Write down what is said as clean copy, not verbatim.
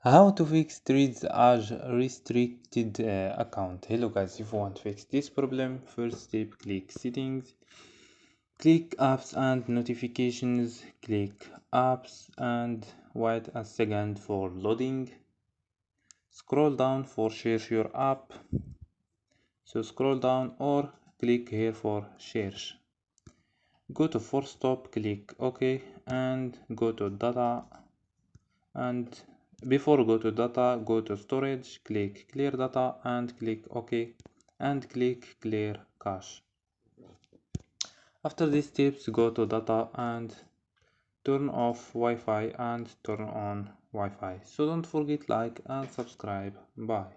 How to fix Threads as restricted account. Hello guys, if you want to fix this problem, first step, click settings, click apps and notifications, click apps and wait a second for loading. Scroll down for search your app. So scroll down or click here for search. Go to force stop, click OK and go to data, and before go to data, go to storage, click clear data and click OK and click clear cache. After these steps, go to data and turn off Wi-Fi and turn on Wi-Fi. So don't forget like and subscribe. Bye.